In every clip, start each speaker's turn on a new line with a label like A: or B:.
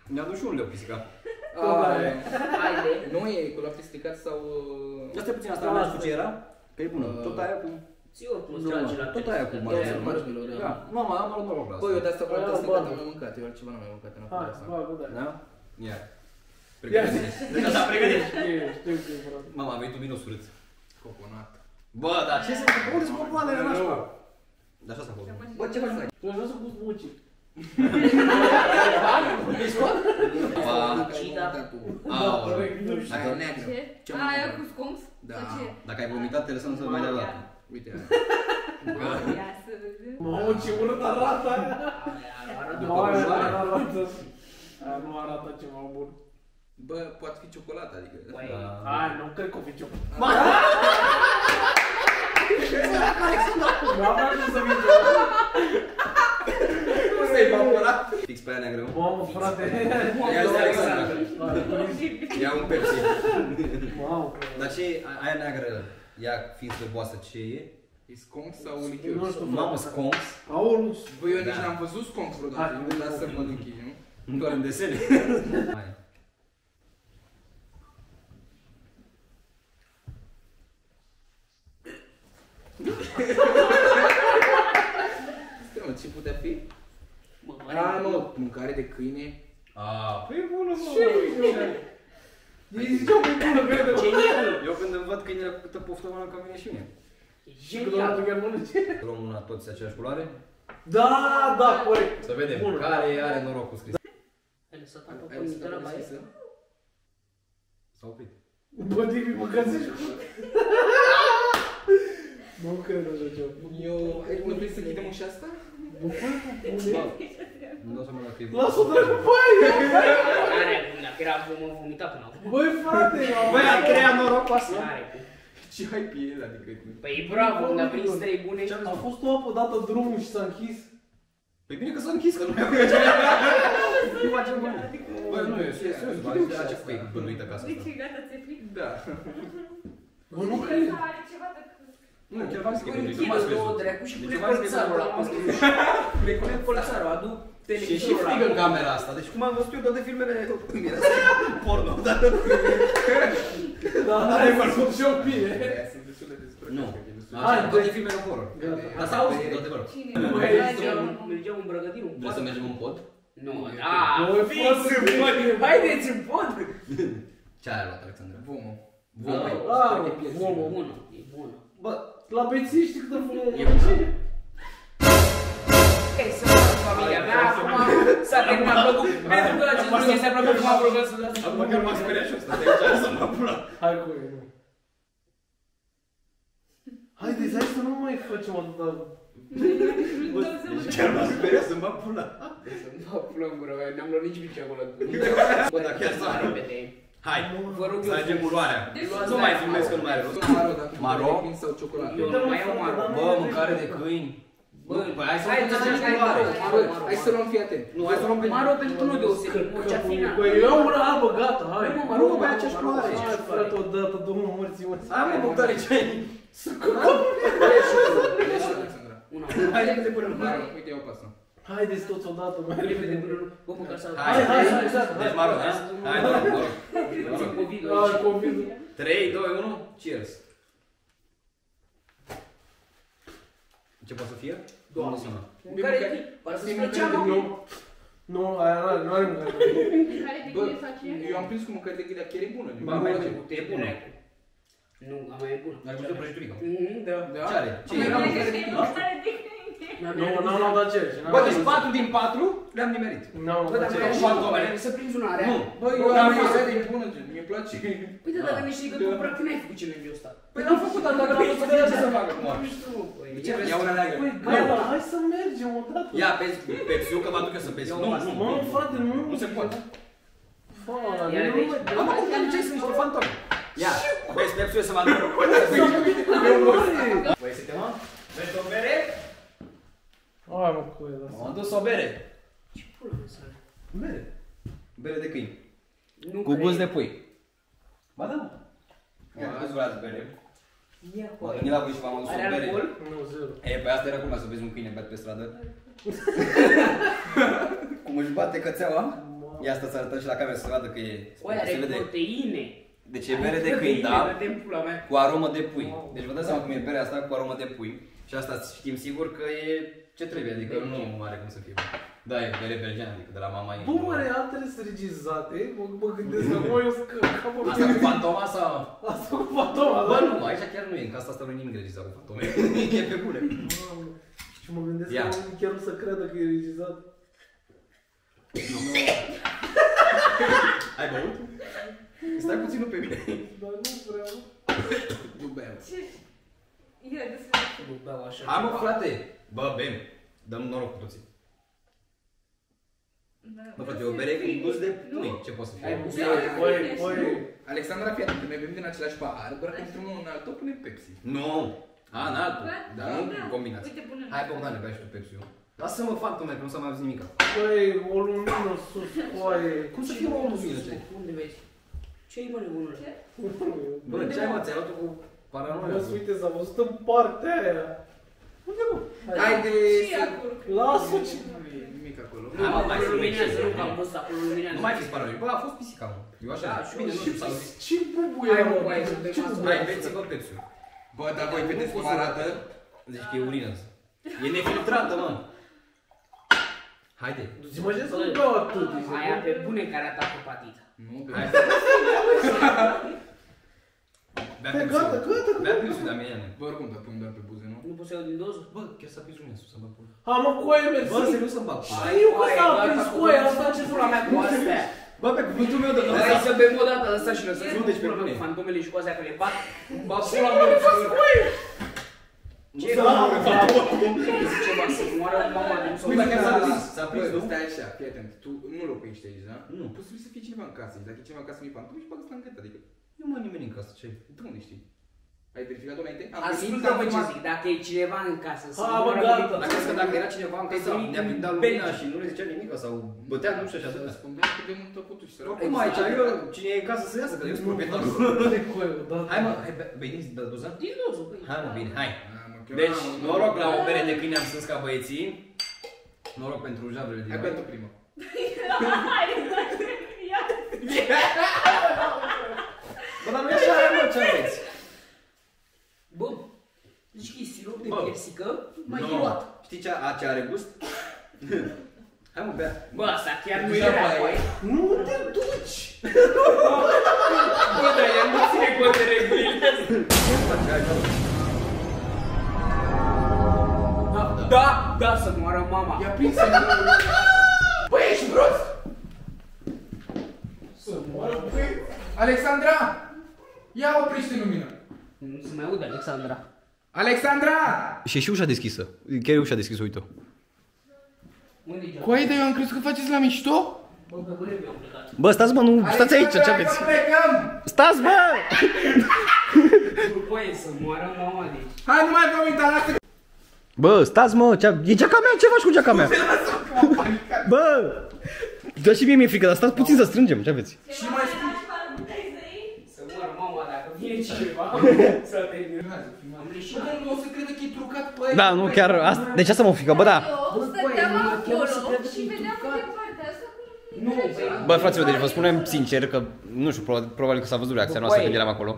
A: Mi-a dus și un leu pisica.
B: Haide. Nu e cu lapte stricat sau...
A: Asta e puțin, asta nu știu ce era. Că e bună, tot aia cu...
C: Ți oricum îți trage la
A: tot aia cu marshmallow. Da. Mama, am luat noroc la asta.
B: Băi, eu de-asta cu lapte stricat am mai mâncat, eu altceva n-am mai mâncat în afară asta.
A: Da? Ia.
C: Deja s-a pregătit.
D: Știu că e frate.
A: Mama, a venit un vin surât.
B: Coconat.
A: Bă, dar ce se întâmplă? Unde sunt popoanele nașpa? Dar așa s-a fost.
B: Bă, ce faci?
D: Tu ai vrea să pus mucii.
C: Cida.
B: Aia e neagră.
E: Ce? Aia cu sconx?
B: Da.
E: Sau ce?
A: Dacă ai vomitat, te lăsăm să mai dea dată.
B: Uite aia.
E: Ia să vedem.
D: Mamă, ce urât arată aia. Aia nu arată ceva bun.
B: Bă, poate fi ciocolată, adică...
D: Hai, nu cred că o fi ciocolată. Nu am vrut să vin ciocolată.
B: Nu s-ai evaporat?
A: Fix pe aia neagră.
D: Mamă, frate.
A: Ia zi, Alexandru. Ia un Pepsi.
D: Mamă.
A: Dar ce e aia neagră? Ea fiind slăboasă, ce e?
B: E sconx sau lichior?
D: Nu știu.
A: Mamă, sconx.
D: Aoleu.
B: Bă, eu nici n-am văzut sconx vreodată. Nu las să mă închid, nu?
A: Doar în desene. Hai.
B: Stai, mă, ce putea fi? Mă, mâncare de câine.
A: Păi e bună, mă.
D: Ei ziceau că e bună, crede.
A: Eu când îmi văd câinele cu câtă poftă mănânc, că vine și mie.
D: Și câteodată chiar mănânce.
A: Luăm una toți aceeași culoare.
D: Da, corect.
A: Să vedem care are norocul scris.
C: Ai lăsat apă
B: Ai
C: pe
B: lăsat
C: de la
B: apă
C: baie?
B: scrisă?
A: S-a oprit.
D: Bă, Divi, mâncați și cu... Nu cred așa ceva.
B: Eu... Nu vrei să închidem și asta?
D: Bă,
A: Nu dau seama dacă e...
D: lasă-o dracu pe aia!
C: N-are cum, dacă era vomitat până acum.
D: Băi, frate!
A: Băi, a creat noroc asta.
C: N-are cum.
B: Ce ai pe el, adică...
C: Păi bravo, ne-a prins 3 bune.
D: A fost o apă dată drumul și s-a închis.
A: Păi bine că s-a închis, că nu mai-a Nu facem bani. Băi, nu, e serios, bă, de ce făi bânduită casa
E: De
A: asta?
E: ce gata, ți-e frică?
B: Da.
D: Bă, nu cred.
E: Are ceva de...
A: Nu, chiar v-am zis că e bânduită, nu
C: Închide
A: m-ați
C: două
A: crezut.
C: dracu și
A: Deci
C: pune
A: v-am zis că e
C: pălțarul ăla.
A: bânduită.
C: Pune pălțarul, adu
A: Și e și
C: televizorul
A: frig în
C: ăla.
A: camera asta, deci cum am văzut eu toate filmele porno, dar...
D: Da, are făcut și o bine.
B: Aia sunt destul de descurcat.
A: Nu.
D: Hai,
A: Așa, toate filmele horror. Dar s-a auzit, adevărul.
E: Cine?
C: Mergeam în Brăgădinu.
A: Vrei să mergem în pod?
C: Nu,
D: Băi,
C: fix în pod. Haideți în pod.
A: Ce ai luat, Alexandra?
B: Vomă.
A: Vomă.
C: Bună, e bună.
A: Bă,
D: La beții știi câtă fumă?
C: Ei, să fac familia mea, acum s-a terminat plăcut. Pentru că acest lucru este plăcut cum a plăcut să dați.
A: acum chiar m-a speriat și ăsta, de aici să mă pula.
D: Hai cu el. Haideți, hai să nu mai facem atâta.
A: Chiar m-a speriat să mă pula.
C: Să-mi dau pulă în gură, n-am luat nici mici acolo.
A: Bă, dar chiar să
C: repede.
A: Hai,
C: Vă rog
A: să alegem culoarea.
C: Luați
A: Nu
C: aia.
A: mai filmez că nu mai are rost.
B: Maro, dacă
A: Maro?
B: Prin sau ciocolată.
C: Eu nu mai iau maro.
A: Bă, mâncare de câini. Bă, hai să
C: hai,
A: luăm
C: hai,
A: aceeași
C: hai,
A: culoare.
B: Bă, hai să luăm, fii atent.
A: Nu, hai să luăm pe...
C: Maro pentru nu deosebit, cea fină.
D: Băi, eu una albă, gata, hai.
C: Nu,
A: Maro, pe aceeași culoare.
D: Hai, frate, odată, două morții, mă.
A: Hai, mă, Bogdane, ce ai?
B: Alexandra.
C: Una.
A: Hai, repede până în
B: Maro, uite, iau pe asta.
D: Haideți toți odată, mai
C: Repede până nu. Bă, măcar să...
A: Hai, deci Maro, da? Hai, noroc, noroc.
C: Țin COVID-ul
D: Hai,
C: aici.
D: COVID.
A: 3, 2, 1, cheers. Ce poate să fie?
C: Doamne.
A: Nu sună.
C: Mâncare de câini. Pare să-ți plăcea, mă.
D: Nu. Nu, aia nu are mâncare de câini.
E: Care de
B: Bă,
E: câine face?
B: eu am prins cu mâncare de ghidea, chiar e bună.
A: Ba, mai bună.
C: E bună. Nu, a mai e bună.
A: Ar putea prăjiturică.
C: Da.
A: Ce are? Ce
B: Mai
A: e?
B: era mâncare de ghidea.
E: Care de câine?
D: Nu, n-am luat acel.
A: Bă, deci 4 din 4 le-am nimerit.
D: N-am
C: Bă,
D: luat
C: dar
D: acel.
C: vreau să prinzi una rea.
A: Nu.
B: Bă, eu
A: N-am
B: am
A: fost.
B: prins de bună, gen, mie-mi place.
C: Păi da, dar niște că tu practic n-ai făcut challenge-ul ăsta.
A: Păi l-am făcut, dar dacă l-am făcut, ce să fac acum?
C: Nu știu, păi.
A: Ce vrei? Ia una neagră.
D: Păi, gata, hai să mergem odată.
A: Ia, Pepsi-ul, că mă aduc eu să Pepsi. Nu, nu.
D: Mă, frate, nu.
A: Nu se poate.
D: Fara,
C: Iar
D: nu
C: vezi.
D: mai...
A: Am acum am ce sunt niște fantomi. Ia, vezi Pepsi-ul să mă aduc. Băi, să te mă? Vrei o bere?
D: Hai, mă, cu el
A: M-am dus o bere.
C: Ce pula mea să are?
A: Bere. Bere de câini.
C: Nu
A: Cu gust de
C: cred.
A: pui. Ba da, mă. Ia, câți vreați bere?
C: Ia cu
A: M-am
C: aia.
A: gândit la voi și v-am adus
C: Are
A: o bere.
C: alcool?
D: Nu, zero.
A: E, păi asta era cum să vezi un câine beat pe stradă. Cum își bate cățeaua? Ia asta să arătăm și la cameră să vadă că e...
C: Oia, are proteine.
A: Deci e bere de câini, da? Cu aromă de pui. Deci vă dați seama cum e berea asta cu aromă de pui. Și asta știm sigur că e ce trebuie, adică nu are cum să fie. Da, e bere belgeană, adică de la mama ei.
D: Bă, mă, altele sunt regizate, mă gândesc că mă, eu scăpă.
A: Asta cu fantoma sau?
D: Asta cu fantoma, da?
A: Bă, nu, aici chiar nu e, în casa asta nu e nimic regizat cu fantome. E pe bune.
D: Și mă gândesc că oamenii chiar nu să creadă că e regizat.
A: Ai băut? Stai puțin pe mine.
D: Dar nu vreau.
B: Nu beau.
E: Ce? E destul de...
C: Nu beau așa.
A: Hai mă, frate! Bă, bem. Dăm noroc cu toții. Bă, frate, o bere cu gust de pui. Ce poate să fie?
D: Băi,
B: Alexandra, fii atent, noi bem din același pahar, doar că într-un în altul punem Pepsi.
A: Nu! A, în altul. Dar nu combinați.
E: Uite, pune.
A: Hai, Bogdane, bea și tu Pepsi-ul. Lasă-mă fantome, că nu s-a mai auzit nimica.
D: băi, o lumină sus, coaie.
A: Cum să fie o lumină?
C: Unde vezi? Ce-i mă nebunule?
A: Bă, ce ai mă, ți-ai luat-o cu paranoia?
D: Bă, uite, s-a văzut în partea aia. Unde, mă?
B: Haide
E: Și
B: să...
E: acolo.
D: Lasă ce...
B: Nu e nimic acolo.
A: Hai, mă, mai
C: Luminează, nu, că am văzut acolo luminează.
A: Nu mai fiți paranoici. Bă, a fost pisica, mă. Eu așa, și bine, nu știu, s-a auzit.
D: Ce bubuie,
C: Hai,
D: mă?
C: mă, hai să bem
D: Ce
C: asta.
D: bubuie?
A: Hai, beți-vă Pepsi-ul.
B: Bă, dar voi vedeți cum arată?
A: Zici că e urină. E nefiltrată, mă. Haide.
D: Imagine să nu beau atât.
C: Aia pe bune care atacă patita.
B: Nu,
A: Hai.
B: bea.
A: Bea
D: Hai,
A: Pepsi-ul.
D: gata, gata, gata.
A: Bea Pepsi-ul, Damiane.
B: Bă, oricum, dar pun doar pe buze, nu?
C: Nu poți să iau din doză?
A: Bă, chiar s-a prins lumea sus, să-mi bag pula.
D: Ha, mă, coaie, mersi.
A: Bă, serios să-mi bag pula.
D: Știu că s-a aprins coaie, asta ce
C: pula mea cu astea.
A: Bă, pe cuvântul meu de
C: Hai să bem o dată ăsta și lăsăm
A: Nu, deci pe bune.
C: fantomele și cu astea că le bat. Bag pula mea. Ce zice ceva să moară mama din
A: Uite, chiar s-a prins. S-a prins,
B: Bă,
A: nu?
B: stai așa, fii atent. Tu nu locuiești aici, da?
A: Nu.
B: Poți să fie cineva în casă. Dacă e cineva în casă, nu-i fantome și bagă asta în gât, adică...
A: Nu mă nimeni în casă, ce?
B: De unde știi? Ai verificat-o înainte?
C: Ascultă-mă ce zic, dacă e cineva în casă să
D: Ha, bă,
C: moară
D: gata.
C: din-
A: Dar crezi că dacă era cineva în casă, ne-a prindea lumina și nu le zicea nimic sau bătea, nu știu așa atâta.
B: Răspundeam cât de mult putu și să
A: Cum aici, eu, cine e în casă să iasă, că eu sunt proprietarul. Hai mă, hai, veniți de doza?
C: Din doză, băi.
A: Hai mă, bine, hai. Deci, noroc la o bere de câine am strâns ca băieții. Noroc pentru javrele din
B: Hai
A: noi.
B: bea tu primă.
E: Hai, ia.
A: Bă, dar nu e așa, mă, ce aveți?
C: Bă, zici că e sirop de
A: Bă.
C: persică mai
A: Nu.
C: diluat.
A: Știi ce are gust? Hai mă, bea.
C: Bă, asta chiar nu
B: Deja
C: era
B: mai-
C: coaie.
D: Nu te duci!
C: Bă, dar ea nu ține cont de regulile astea.
A: Ce faci? Hai, bă.
C: Da, să moară mama.
B: I-a prins în Băi, ești prost!
D: Să moară, băi!
B: Alexandra! Ia oprește lumina!
C: Nu se mai aude, Alexandra.
B: Alexandra!
A: Și ușa deschisă. Chiar e ușa deschisă, uite-o.
C: Unde-i geam?
B: Coai, dar eu am crezut că faceți la mișto?
C: Bă, pe bune mi-am plecat.
A: Bă, stați mă, nu, stați aici, ce aveți?
B: Alexandra, că plecăm!
A: Stați, bă!
C: Nu poate să moară mama de aici.
B: Hai, nu mai vomita, lasă!
A: Bă, stați mă, e geaca mea, ce faci cu geaca mea? Bă! Dă și mie mi-e frică, dar stați puțin să strângem, ce aveți?
B: Și mai spun.
C: Să moară mama dacă vine cineva să te am leșinat.
B: Bă, nu o să crede că e trucat pe aia.
A: Da, nu, chiar, asta, deci asta mă frică, bă, da.
E: Eu stăteam acolo și vedeam de partea asta.
C: Nu, băi.
A: Bă, fraților, deci vă spunem sincer că, nu știu, probabil că s-a văzut reacția noastră când eram acolo.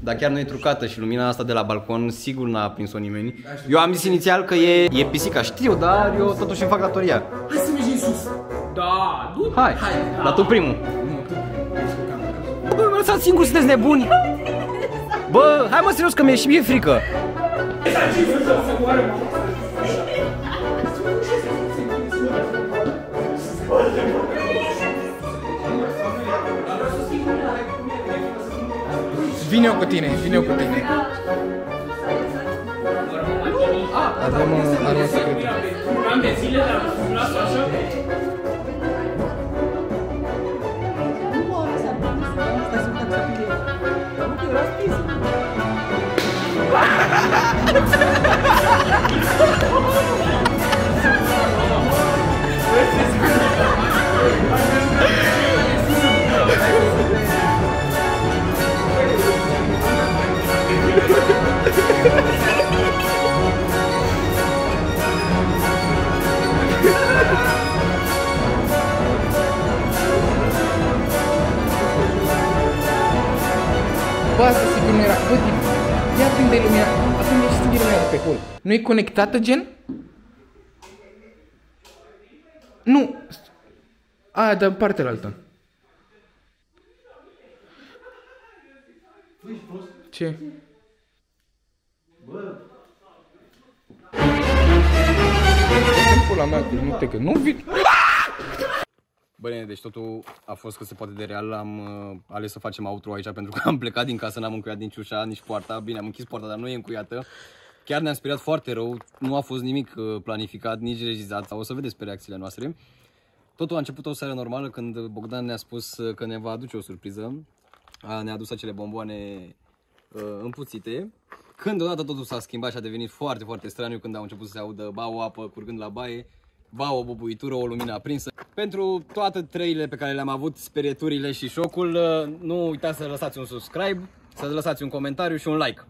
A: Dar chiar nu e trucată și lumina asta de la balcon sigur n-a prins-o nimeni. Eu am zis inițial că e pisica, știu, dar eu totuși îmi fac datoria.
B: Hai să mergem sus.
C: Da, du-te.
A: Hai, dar tu primul. Bă, mă lăsați singur, sunteți nebuni. Bă, hai mă serios că mi-e și mie frică.
C: Să moară mama.
B: Vine eu cu tine, vine eu cu tine. Avem armă secretă.
C: Un an de zile, dar lasă așa. unde e lumina? Acum e stinge lumina de pe hol. Nu e conectată, gen? Nu. Aia, dar partea altă. Ce? Pula mea, nu te că nu vii.
A: Bă, nene, deci totul a fost cât se poate de real. Am ales să facem outro aici pentru că am plecat din casă, n-am încuiat nici ușa, nici poarta. Bine, am închis poarta, dar nu e încuiată. Chiar ne-am speriat foarte rău, nu a fost nimic planificat, nici regizat. O să vedeți pe reacțiile noastre. Totul a început o seară normală când Bogdan ne-a spus că ne va aduce o surpriză. Ne-a adus acele bomboane împuțite. Când odată totul s-a schimbat și a devenit foarte, foarte straniu când au început să se audă ba o apă curgând la baie, ba o bubuitură, o lumină aprinsă. Pentru toate trăile pe care le-am avut, sperieturile și șocul, nu uitați să lăsați un subscribe, să lăsați un comentariu și un like.